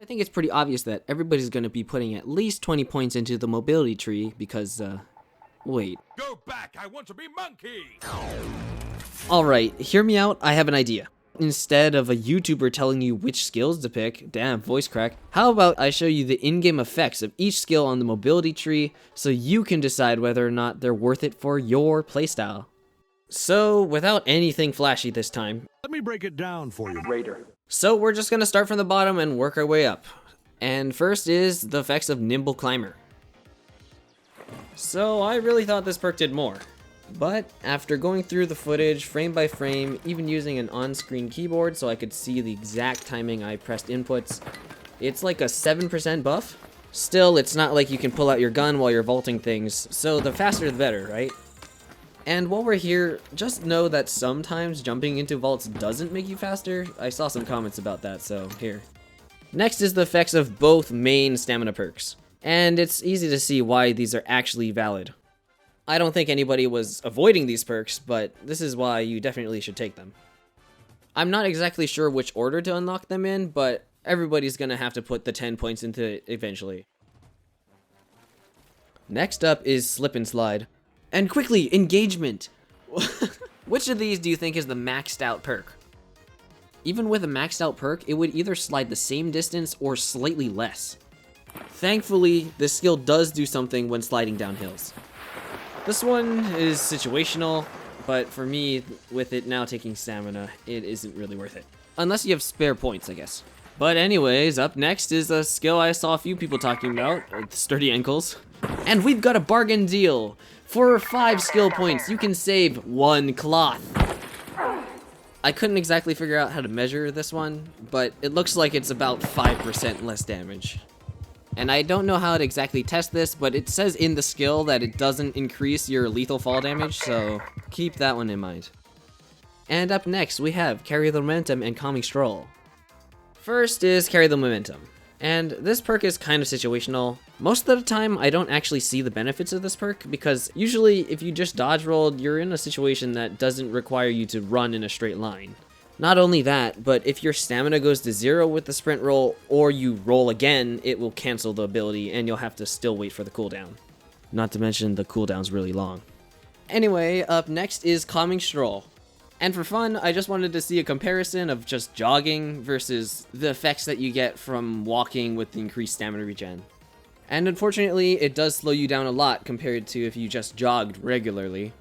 I think it's pretty obvious that everybody's going to be putting at least 20 points into the mobility tree because, wait. Go back, I want to be monkey! Alright, hear me out, I have an idea. Instead of a YouTuber telling you which skills to pick, damn, voice crack, how about I show you the in-game effects of each skill on the mobility tree so you can decide whether or not they're worth it for your playstyle. So, without anything flashy this time, Let me break it down for you, Raider. so we're just gonna start from the bottom and work our way up. And first is the effects of Nimble Climber. So I really thought this perk did more. But after going through the footage frame by frame, even using an on-screen keyboard so I could see the exact timing I pressed inputs, it's like a 7% buff. Still, it's not like you can pull out your gun while you're vaulting things, so the faster the better, right? And while we're here, just know that sometimes jumping into vaults doesn't make you faster. I saw some comments about that, so here. Next is the effects of both main stamina perks. And it's easy to see why these are actually valid. I don't think anybody was avoiding these perks, but this is why you definitely should take them. I'm not exactly sure which order to unlock them in, but everybody's gonna have to put the 10 points into it eventually. Next up is Slip and Slide. And quickly, Engagement! Which of these do you think is the maxed out perk? Even with a maxed out perk, it would either slide the same distance or slightly less. Thankfully, this skill does do something when sliding down hills. This one is situational, but for me, with it now taking stamina, it isn't really worth it. Unless you have spare points, I guess. But anyways, up next is a skill I saw a few people talking about, Sturdy Ankles. And we've got a bargain deal! For 5 skill points, you can save 1 cloth. I couldn't exactly figure out how to measure this one, but it looks like it's about 5% less damage. And I don't know how to exactly test this, but it says in the skill that it doesn't increase your lethal fall damage, so keep that one in mind. And up next, we have Carry the Momentum and Calming Stroll. First is Carry the Momentum. And this perk is kind of situational. Most of the time, I don't actually see the benefits of this perk, because usually if you just dodge roll, you're in a situation that doesn't require you to run in a straight line. Not only that, but if your stamina goes to 0 with the sprint roll, or you roll again, it will cancel the ability and you'll have to still wait for the cooldown. Not to mention the cooldown's really long. Anyway, up next is Calming Stroll. And for fun, I just wanted to see a comparison of just jogging versus the effects that you get from walking with the increased stamina regen. And unfortunately, it does slow you down a lot compared to if you just jogged regularly.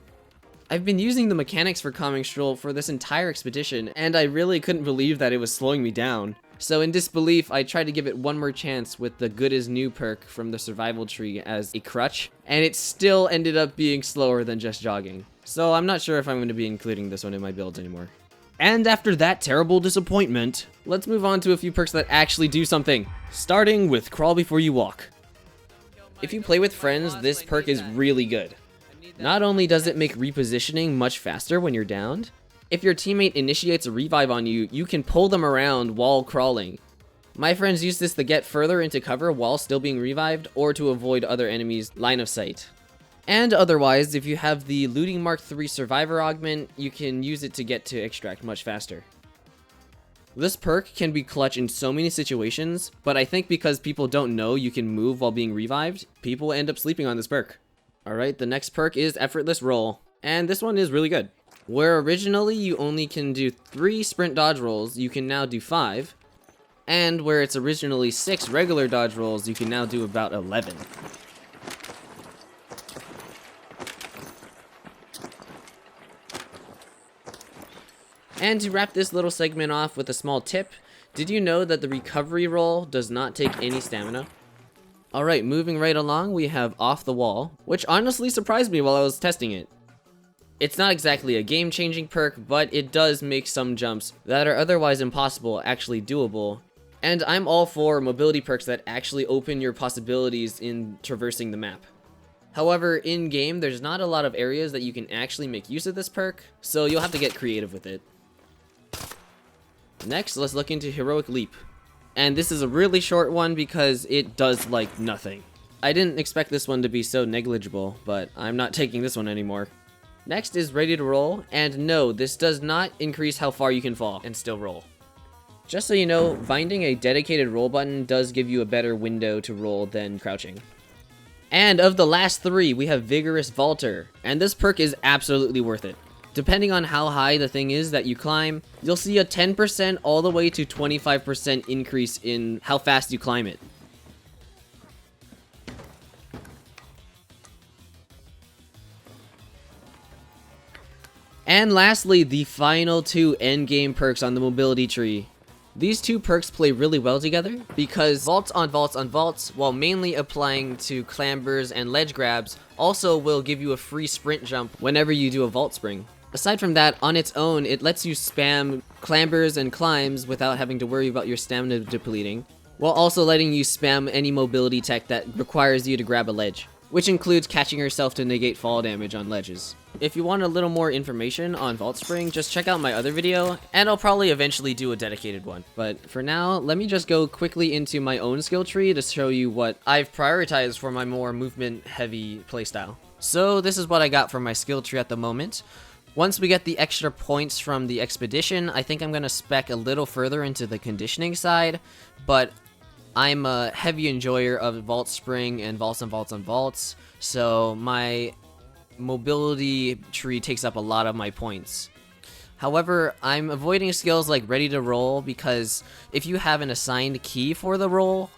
I've been using the mechanics for Calming Stroll for this entire expedition, and I really couldn't believe that it was slowing me down. So in disbelief, I tried to give it one more chance with the Good as New perk from the survival tree as a crutch, and it still ended up being slower than just jogging. So I'm not sure if I'm going to be including this one in my builds anymore. And after that terrible disappointment, let's move on to a few perks that actually do something. Starting with Crawl Before You Walk. If you play with friends, this perk is really good. Not only does it make repositioning much faster when you're downed, if your teammate initiates a revive on you, you can pull them around while crawling. My friends use this to get further into cover while still being revived, or to avoid other enemies' line of sight. And otherwise, if you have the Looting Mark III Survivor augment, you can use it to get to extract much faster. This perk can be clutch in so many situations, but I think because people don't know you can move while being revived, people end up sleeping on this perk. Alright, the next perk is Effortless Roll, and this one is really good. Where originally you only can do 3 sprint dodge rolls, you can now do 5. And where it's originally 6 regular dodge rolls, you can now do about 11. And to wrap this little segment off with a small tip, did you know that the recovery roll does not take any stamina? Alright, moving right along, we have Off the Wall, which honestly surprised me while I was testing it. It's not exactly a game-changing perk, but it does make some jumps that are otherwise impossible actually doable. And I'm all for mobility perks that actually open your possibilities in traversing the map. However, in-game, there's not a lot of areas that you can actually make use of this perk, so you'll have to get creative with it. Next, let's look into Heroic Leap. And this is a really short one because it does like nothing. I didn't expect this one to be so negligible, but I'm not taking this one anymore. Next is Ready to Roll, and no, this does not increase how far you can fall and still roll. Just so you know, binding a dedicated roll button does give you a better window to roll than crouching. And of the last 3, we have Vigorous Vaulter, and this perk is absolutely worth it. Depending on how high the thing is that you climb, you'll see a 10% all the way to 25% increase in how fast you climb it. And lastly, the final 2 endgame perks on the mobility tree. These 2 perks play really well together because vaults on vaults on vaults, while mainly applying to clambers and ledge grabs, also will give you a free sprint jump whenever you do a vault spring. Aside from that, on its own, it lets you spam clambers and climbs without having to worry about your stamina depleting, while also letting you spam any mobility tech that requires you to grab a ledge, which includes catching yourself to negate fall damage on ledges. If you want a little more information on Vault Spring, just check out my other video, and I'll probably eventually do a dedicated one. But for now, let me just go quickly into my own skill tree to show you what I've prioritized for my more movement-heavy playstyle. So this is what I got for my skill tree at the moment. Once we get the extra points from the expedition, I think I'm going to spec a little further into the conditioning side, but I'm a heavy enjoyer of Vault Spring and vaults on vaults on vaults, so my mobility tree takes up a lot of my points. However, I'm avoiding skills like Ready to Roll because if you have an assigned key for the roll,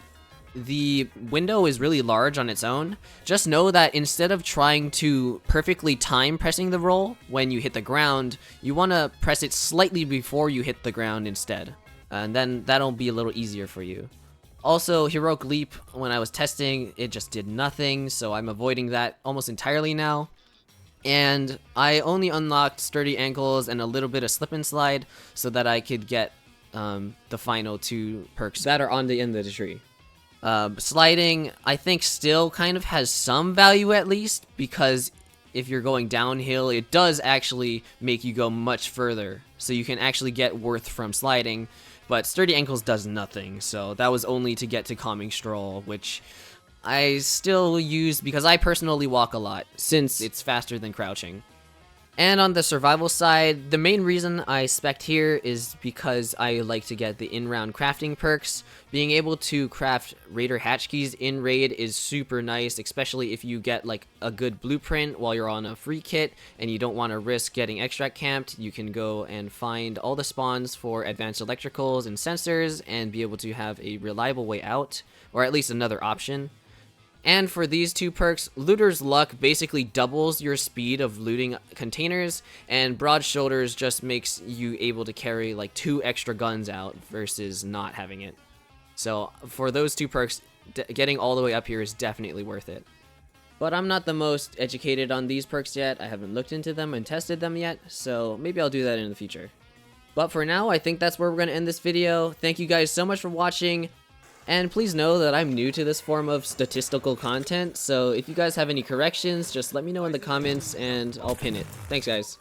the window is really large on its own. Just know that instead of trying to perfectly time pressing the roll when you hit the ground, you want to press it slightly before you hit the ground instead. And then that'll be a little easier for you. Also, Heroic Leap, when I was testing, it just did nothing, so I'm avoiding that almost entirely now. And I only unlocked Sturdy Ankles and a little bit of Slip and Slide so that I could get the final 2 perks that are on the end of the tree. Sliding, I think, still kind of has some value at least, because if you're going downhill, it does actually make you go much further, so you can actually get worth from sliding, but Sturdy Ankles does nothing, so that was only to get to Calming Stroll, which I still use because I personally walk a lot, since it's faster than crouching. And on the survival side, the main reason I spec'd here is because I like to get the in-round crafting perks. Being able to craft Raider hatch keys in raid is super nice, especially if you get like a good blueprint while you're on a free kit and you don't want to risk getting extract camped. You can go and find all the spawns for advanced electricals and sensors and be able to have a reliable way out, or at least another option. And for these 2 perks, Looter's Luck basically doubles your speed of looting containers, and Broad Shoulders just makes you able to carry like 2 extra guns out versus not having it. So for those 2 perks, getting all the way up here is definitely worth it. But I'm not the most educated on these perks yet. I haven't looked into them and tested them yet, so maybe I'll do that in the future. But for now, I think that's where we're going to end this video. Thank you guys so much for watching. And please know that I'm new to this form of statistical content, so if you guys have any corrections, just let me know in the comments and I'll pin it. Thanks, guys.